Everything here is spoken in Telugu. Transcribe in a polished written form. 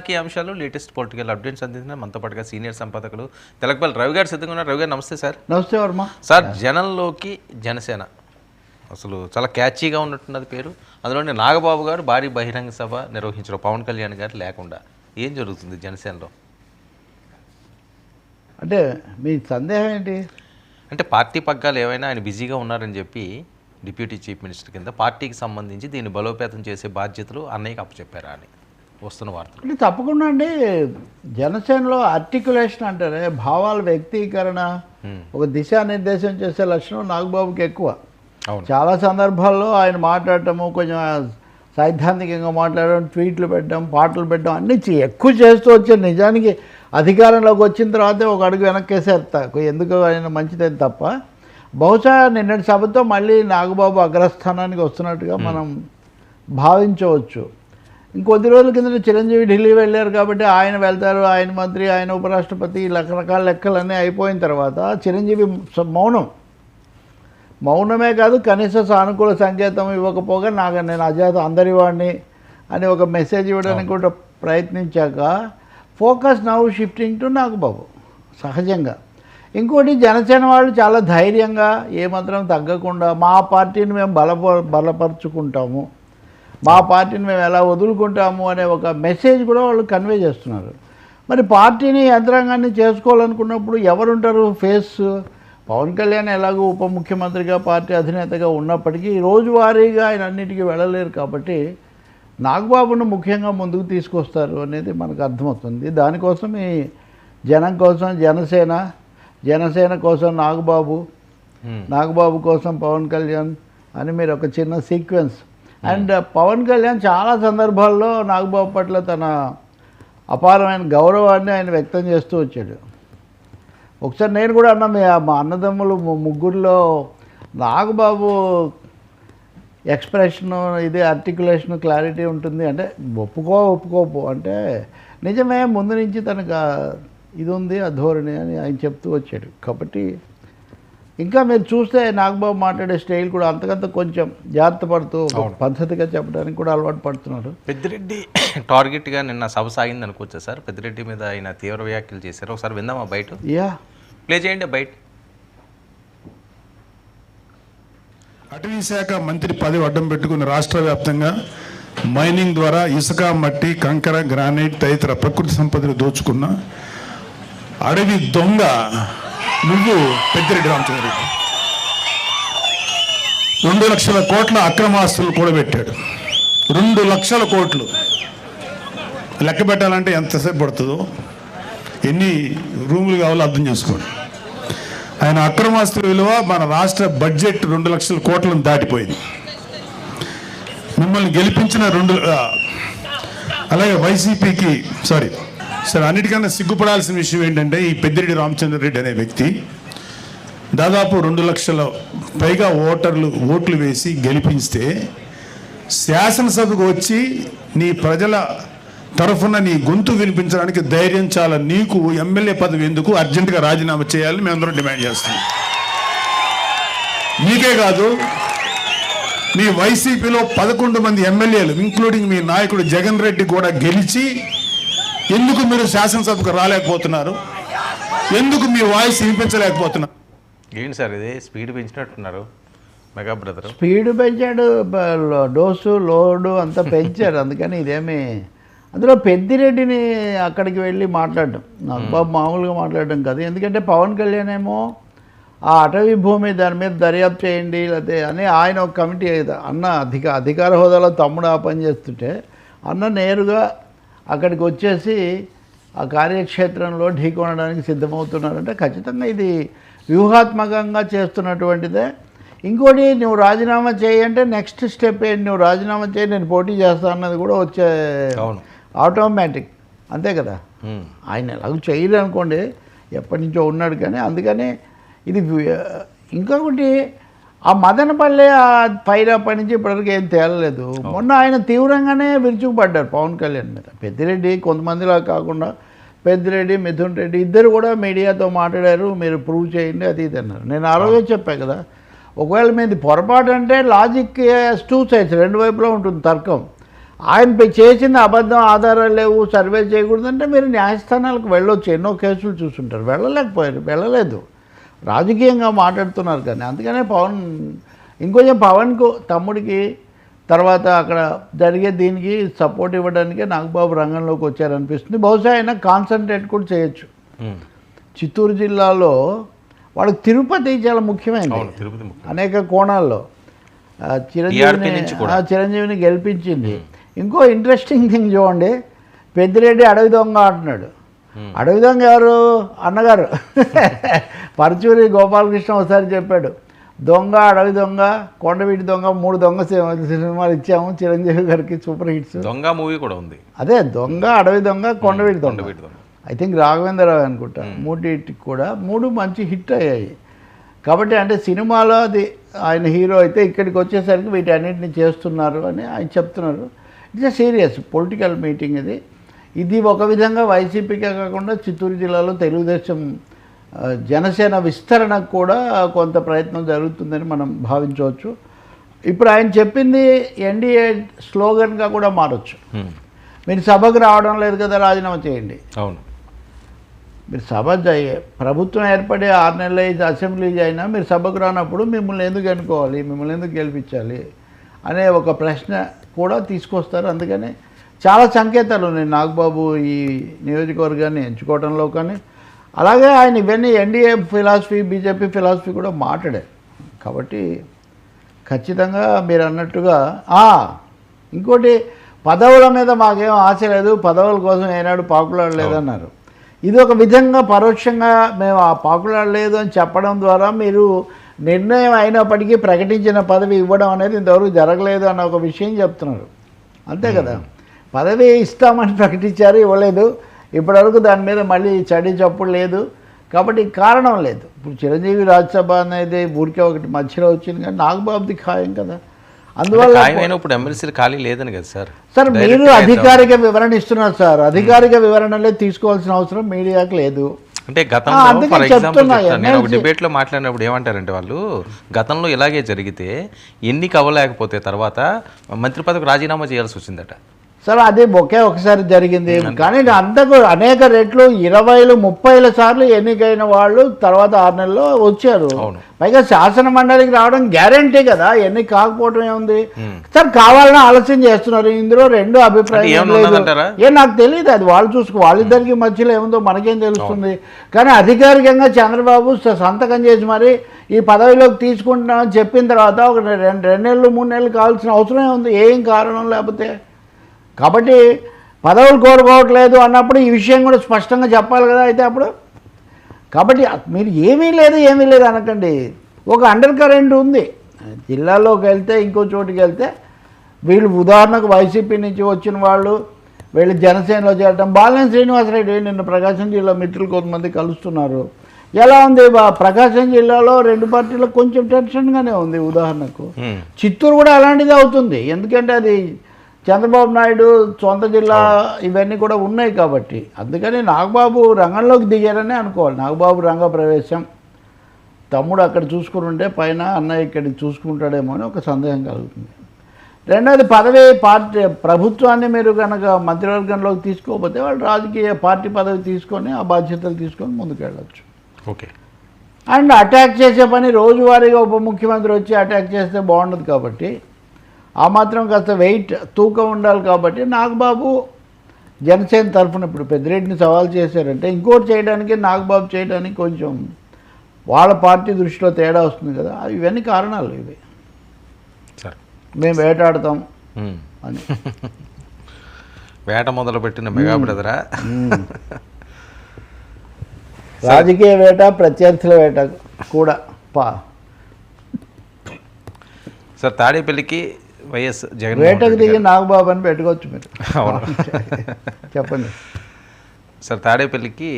రాజకీయ అంశాలు, లేటెస్ట్ పొలిటికల్ అప్డేట్స్ అందించిన మనతో పాటుగా సీనియర్ సంపాదకులు తెలకపల్లి రవి గారు సిద్ధంగా ఉన్నారు. రవి గారు నమస్తే సార్. నమస్తే వర్మ సార్. జనంలోకి జనసేన అసలు చాలా క్యాచీగా ఉన్నట్టున్నది పేరు. అందులోనే నాగబాబు గారు భారీ బహిరంగ సభ నిర్వహించారు పవన్ కళ్యాణ్ గారు లేకుండా. ఏం జరుగుతుంది జనసేనలో? అంటే మీ సందేహం ఏంటి? అంటే పార్టీ పగ్గాలు ఏమైనా ఆయన బిజీగా ఉన్నారని చెప్పి డిప్యూటీ చీఫ్ మినిస్టర్ కింద పార్టీకి సంబంధించి దీన్ని బలోపేతం చేసే బాధ్యతలు అన్నయ్యకి అప్పచెప్పారా అని వస్తున్న వార్తలు. అంటే తప్పకుండా అండి, జనసేనలో ఆర్టికులేషన్ అంటారే, భావాల వ్యక్తీకరణ, ఒక దిశానిర్దేశం చేసే లక్షణం నాగబాబుకి ఎక్కువ. చాలా సందర్భాల్లో ఆయన మాట్లాడటము, కొంచెం సైద్ధాంతికంగా మాట్లాడడం, ట్వీట్లు పెట్టడం, పాటలు పెట్టడం అన్నీ ఎక్కువ చేస్తూ వచ్చారు. నిజానికి అధికారంలోకి వచ్చిన తర్వాతే ఒక అడుగు వెనక్కేసారు, ఎందుకు ఆయన మంచిదని తప్ప. బహుశా నిన్నటి సభతో మళ్ళీ నాగబాబు అగ్రస్థానానికి వస్తున్నట్టుగా మనం భావించవచ్చు. ఇంకొద్ది రోజుల కింద చిరంజీవి ఢిల్లీ వెళ్ళారు కాబట్టి ఆయన వెళ్తారు, ఆయన మంత్రి, ఆయన ఉపరాష్ట్రపతి, రకరకాల లెక్కలన్నీ అయిపోయిన తర్వాత చిరంజీవి మౌనమే కాదు, కనీస సానుకూల సంకేతం ఇవ్వకపోగా నేను అజాత అందరివాడిని అని ఒక మెసేజ్ ఇవ్వడానికి కూడా ప్రయత్నించాక focus now shifting to Nagababu సహజంగా. ఇంకోటి, జనసేన వాళ్ళు చాలా ధైర్యంగా ఏమాత్రం తగ్గకుండా మా పార్టీని మేము బలపరుచుకుంటాము, మా పార్టీని మేము ఎలా వదులుకుంటాము అనే ఒక మెసేజ్ కూడా వాళ్ళు కన్వే చేస్తున్నారు. మరి పార్టీని యంత్రాంగాన్ని చేసుకోవాలనుకున్నప్పుడు ఎవరుంటారు ఫేస్? పవన్ కళ్యాణ్ ఎలాగో ఉప ముఖ్యమంత్రిగా పార్టీ అధినేతగా ఉన్నప్పటికీ రోజువారీగా ఆయన అన్నిటికీ వెళ్ళలేరు కాబట్టి నాగబాబును ముఖ్యంగా ముందుకు తీసుకొస్తారు అనేది మనకు అర్థమవుతుంది. దానికోసం ఈ జనం కోసం జనసేన కోసం నాగబాబు కోసం పవన్ కళ్యాణ్ అని మీరు ఒక చిన్న సీక్వెన్స్. అండ్ పవన్ కళ్యాణ్ చాలా సందర్భాల్లో నాగబాబు పట్ల తన అపారమైన గౌరవాన్ని ఆయన వ్యక్తం చేస్తూ వచ్చాడు. ఒకసారి నేను కూడా అన్నా, మా అన్నదమ్ములు ముగ్గురులో నాగబాబు ఎక్స్ప్రెషను, ఇది ఆర్టికులేషను, క్లారిటీ ఉంటుంది అంటే ఒప్పుకోపు అంటే నిజమే, ముందు నుంచి తనకు ఇది ఉంది, ఆ ధోరణి అని ఆయన చెప్తూ వచ్చాడు. కాబట్టి ఇంకా మీరు చూస్తే నాగబాబు మాట్లాడే స్టైల్ కూడా అంతకంత కొంచెం జాగ్రత్త పడుతూ పద్ధతిగా చెప్పడానికి కూడా అలవాటు పడుతున్నారు. పెద్దిరెడ్డి టార్గెట్గా నిన్న సభ సాగింది అనుకోవచ్చా సార్? పెద్దిరెడ్డి మీద ఆయన తీవ్ర వ్యాఖ్యలు చేశారు. ఒకసారి విందామా? బయట ప్లే చేయండి. బయట అటవీ శాఖ మంత్రి పదవి అడ్డం పెట్టుకుని రాష్ట్ర వ్యాప్తంగా మైనింగ్ ద్వారా ఇసుక, మట్టి, కంకర, గ్రానైట్ తదితర ప్రకృతి సంపదలు దోచుకున్న అడవి దొంగ నువ్వు పెద్దిరెడ్డి రామచంద్రరెడ్డి. 2 లక్షల కోట్ల అక్రమాస్తులు కూడబెట్టాడు. 2 లక్షల కోట్లు లెక్క పెట్టాలంటే ఎంతసేపు పడుతుందో, ఎన్ని రూములు కావాలో అర్థం చేసుకోండి. ఆయన అక్రమాస్తుల విలువ మన రాష్ట్ర బడ్జెట్ 2 లక్షల కోట్లను దాటిపోయింది. మిమ్మల్ని గెలిపించిన అలాగే వైసీపీకి సరే అన్నిటికన్నా సిగ్గుపడాల్సిన విషయం ఏంటంటే, ఈ పెద్దిరెడ్డి రామచంద్రరెడ్డి అనే వ్యక్తి దాదాపు 2 లక్షల పైగా ఓట్లు వేసి గెలిపిస్తే శాసనసభకు వచ్చి నీ ప్రజల తరఫున నీ గొంతు వినిపించడానికి ధైర్యం చాలా. నీకు ఎమ్మెల్యే పదవి ఎందుకు? అర్జెంటుగా రాజీనామా చేయాలని మేమందరం డిమాండ్ చేస్తున్నాం. మీకే కాదు, మీ వైసీపీలో 11 మంది ఎమ్మెల్యేలు ఇంక్లూడింగ్ మీ నాయకుడు జగన్ రెడ్డి కూడా గెలిచి ఎందుకు మీరు శాసనసభకు రాలేకపోతున్నారు? ఎందుకు మీ వాయిస్ వినిపించలేకపోతున్నారు? ఏంటి సార్ ఇది? స్పీడ్ పెంచినట్టున్నారు మెగా బ్రదర్. స్పీడ్ పెంచాడు, డోసు లోడు అంతా పెంచారు. అందుకని ఇదేమి అందులో పెద్దిరెడ్డిని అక్కడికి వెళ్ళి మాట్లాడడం, నాగబాబు మామూలుగా మాట్లాడడం కాదు. ఎందుకంటే పవన్ కళ్యాణ్ ఏమో ఆ అటవీ భూమి దాని మీద దర్యాప్తు చేయండి లేకపోతే అని ఆయన ఒక కమిటీ అన్న అధికార హోదాలో తమ్ముడు ఆ పని చేస్తుంటే అన్న నేరుగా అక్కడికి వచ్చేసి ఆ కార్యక్షేత్రంలో ఢీకొనడానికి సిద్ధమవుతున్నారంటే ఖచ్చితంగా ఇది వ్యూహాత్మకంగా చేస్తున్నటువంటిదే. ఇంకోటి, నువ్వు రాజీనామా చేయంటే నెక్స్ట్ స్టెప్ ఏంటి? నువ్వు రాజీనామా చేయి, నేను పోటీ చేస్తా అన్నది కూడా వచ్చే ఆటోమేటిక్, అంతే కదా. ఆయన ఎలాగో చేయలే అనుకోండి, ఎప్పటి నుంచో ఉన్నాడు. కానీ అందుకని ఇది ఇంకొకటి, ఆ మదనపల్లె ఆ పైరాపై నుంచి ఇప్పటివరకు ఏం తేలలేదు. మొన్న ఆయన తీవ్రంగానే విరుచుకుపడ్డారు పవన్ కళ్యాణ్ మీద. పెద్దిరెడ్డి కొంతమందిలా కాకుండా పెద్దిరెడ్డి, మిథున్ రెడ్డి ఇద్దరు కూడా మీడియాతో మాట్లాడారు, మీరు ప్రూవ్ చేయండి అది ఇది అన్నారు. నేను ఆ రోజే చెప్పాను కదా, ఒకవేళ మీది పొరపాటు అంటే లాజిక్ 2 sides, 2 వైపులా ఉంటుంది తర్కం. ఆయన చేసిన అబద్ధం ఆధారాలు లేవు, సర్వే చేయకూడదంటే మీరు న్యాయస్థానాలకు వెళ్ళొచ్చు. ఎన్నో కేసులు చూస్తుంటారు, వెళ్ళలేదు, రాజకీయంగా మాట్లాడుతున్నారు. కానీ అందుకనే ఇంకొంచెం పవన్కు తమ్ముడికి తర్వాత అక్కడ జరిగే దీనికి సపోర్ట్ ఇవ్వడానికే నాగబాబు రంగంలోకి వచ్చారనిపిస్తుంది. బహుశా ఆయన కాన్సన్ట్రేట్ కూడా చేయొచ్చు. చిత్తూరు జిల్లాలో వాళ్ళకి తిరుపతి చాలా ముఖ్యమైనది అనేక కోణాల్లో. చిరంజీవిని గెలిపించింది. ఇంకో ఇంట్రెస్టింగ్ థింగ్ చూడండి, పెద్దిరెడ్డి అడవి దొంగ అంటున్నాడు. అడవి దొంగ ఎవరు? అన్నగారు పరచూరి గోపాలకృష్ణ ఒకసారి చెప్పాడు, దొంగ, అడవి దొంగ, కొండవీటి దొంగ, 3 దొంగ సినిమాలు ఇచ్చాము చిరంజీవి గారికి, సూపర్ హిట్స్. దొంగ మూవీ కూడా ఉంది. అదే దొంగ, అడవి దొంగ, కొండవీటి దొంగ. ఐ థింక్ రాఘవేంద్రరావు అనుకుంటా. 3 కూడా 3 మంచి హిట్ అయ్యాయి. కాబట్టి అంటే సినిమాలో అది ఆయన హీరో అయితే ఇక్కడికి వచ్చేసరికి వీటన్నిటిని చేస్తున్నారు అని ఆయన చెప్తున్నారు. ఇట్స్ సీరియస్ పొలిటికల్ మీటింగ్ ఇది ఒక విధంగా వైసీపీకే కాకుండా చిత్తూరు జిల్లాలో తెలుగుదేశం జనసేన విస్తరణకు కూడా కొంత ప్రయత్నం జరుగుతుందని మనం భావించవచ్చు. ఇప్పుడు ఆయన చెప్పింది ఎన్డీఏ స్లోగన్గా కూడా మారచ్చు. మీరు సభకు రావడం లేదు కదా, రాజీనామా చేయండి. అవును, మీరు సభ ప్రభుత్వం ఏర్పడే 6 నెలలు అసెంబ్లీ అయినా మీరు సభకు రానప్పుడు మిమ్మల్ని ఎందుకు ఎన్నుకోవాలి, మిమ్మల్ని ఎందుకు గెలిపించాలి అనే ఒక ప్రశ్న కూడా తీసుకొస్తారు. అందుకని చాలా సంకేతాలు ఉన్నాయి నాగబాబు ఈ నియోజకవర్గాన్ని ఎంచుకోవడంలో. కానీ అలాగే ఆయన ఇవన్నీ ఎన్డీఏ ఫిలాసఫీ, బీజేపీ ఫిలాసఫీ కూడా మాట్లాడారు. కాబట్టి ఖచ్చితంగా మీరు అన్నట్టుగా ఇంకోటి, పదవుల మీద మాకేం ఆశ లేదు, పదవుల కోసం ఏనాడు పాకులాడలేదన్నారు. ఇది ఒక విధంగా పరోక్షంగా మేము ఆ పాకులాడలేదు అని చెప్పడం ద్వారా మీరు నిర్ణయం అయినప్పటికీ ప్రకటించిన పదవి ఇవ్వడం అనేది ఇంతవరకు జరగలేదు అన్న ఒక విషయం చెప్తున్నారు. అంతే కదా, పదవి ఇస్తామని ప్రకటించారు, ఇవ్వలేదు. ఇప్పటివరకు దాని మీద మళ్ళీ చడి చప్పుడు లేదు. కాబట్టి కారణం లేదు. ఇప్పుడు చిరంజీవి రాజ్యసభ అనేది ఊరికే ఒకటి మధ్యలో వచ్చింది, కానీ నాగబాబుది ఖాయం కదా. అందువల్ల ఇప్పుడు ఎమ్మెల్సీలు ఖాళీ లేదని కదా సార్ మీరు అధికారిక వివరణ ఇస్తున్నారు సార్. అధికారిక వివరణలే తీసుకోవాల్సిన అవసరం మీడియాకి లేదు. అంటే గతంలో ఫర్ ఎగ్జాంపుల్ నేను ఒక డిబేట్లో మాట్లాడినప్పుడు ఏమంటారంటే వాళ్ళు, గతంలో ఇలాగే జరిగితే ఎన్నిక అవ్వలేకపోతే తర్వాత మంత్రి పదవికి రాజీనామా చేయాల్సి వచ్చిందట. సార్ అది ఒకసారి జరిగింది. కానీ అంతకు అనేక రెట్లు 20, 30 సార్లు ఎన్నికైన వాళ్ళు తర్వాత 6 నెలల్లో వచ్చారు. పైగా శాసన మండలికి రావడం గ్యారంటీ కదా, ఎన్నిక కాకపోవడం ఏముంది సార్. కావాలని ఆలస్యం చేస్తున్నారు. ఇందులో 2 అభిప్రాయం లేదు. నాకు తెలియదు, అది వాళ్ళు చూసుకో, వాళ్ళిద్దరికి మధ్యలో ఏముందో మనకేం తెలుస్తుంది. కానీ అధికారికంగా చంద్రబాబు సంతకం చేసి మరి ఈ పదవిలోకి తీసుకుంటున్నామని చెప్పిన తర్వాత ఒక 2 నెలలు 3 నెలలు కావాల్సిన అవసరం ఉంది, ఏం కారణం లేకపోతే. కాబట్టి పదవులు కోరుకోవట్లేదు అన్నప్పుడు ఈ విషయం కూడా స్పష్టంగా చెప్పాలి కదా. అయితే అప్పుడు కాబట్టి మీరు ఏమీ లేదు అనకండి. ఒక అండర్ కరెంట్ ఉంది. జిల్లాలోకి వెళ్తే, ఇంకో చోటుకి వెళ్తే వీళ్ళు ఉదాహరణకు వైసీపీ నుంచి వచ్చిన వాళ్ళు వీళ్ళు జనసేనలో చేరటం. బాలినేని శ్రీనివాసరెడ్డి నిన్న ప్రకాశం జిల్లా మిత్రులు కొంతమంది కలుస్తున్నారు. ఎలా ఉంది ప్రకాశం జిల్లాలో 2 పార్టీలకు కొంచెం టెన్షన్గానే ఉంది. ఉదాహరణకు చిత్తూరు కూడా అలాంటిది అవుతుంది. ఎందుకంటే అది చంద్రబాబు నాయుడు సొంత జిల్లా, ఇవన్నీ కూడా ఉన్నాయి కాబట్టి. అందుకని నాగబాబు రంగంలోకి దిగారనే అనుకోవాలి. నాగబాబు రంగ ప్రవేశం, తమ్ముడు అక్కడ చూసుకుని ఉంటే పైన అన్నయ్య ఇక్కడికి చూసుకుంటాడేమో అని ఒక సందేహం కలుగుతుంది. రెండోది పార్టీ ప్రభుత్వాన్ని మీరు కనుక మంత్రివర్గంలోకి తీసుకోకపోతే వాళ్ళు రాజకీయ పార్టీ పదవి తీసుకొని ఆ బాధ్యతలు తీసుకొని ముందుకెళ్ళచ్చు. ఓకే. అండ్ అటాక్ చేసే పని రోజువారీగా ఉప ముఖ్యమంత్రి వచ్చి అటాక్ చేస్తే బాగుండదు. కాబట్టి ఆ మాత్రం కాస్త తూకం ఉండాలి. కాబట్టి నాగబాబు జనసేన తరఫున ఇప్పుడు పెద్దిరెడ్డిని సవాల్ చేశారంటే ఇంకోటి చేయడానికి, నాగబాబు చేయడానికి కొంచెం వాళ్ళ పార్టీ దృష్టిలో తేడా వస్తుంది కదా. ఇవన్నీ కారణాలు ఇవి. మేము వేటాడతాం అని వేట మొదలుపెట్టిన మెగా బ్రదరా. రాజకీయ వేట, ప్రత్యర్థుల వేట కూడా. సార్ తాడేపల్లికి వైఎస్ జగన్ వేటకు దిగి నాగబాబు అని పెట్టుకోవచ్చు మీరు. చెప్పండి సార్ తాడేపల్లికి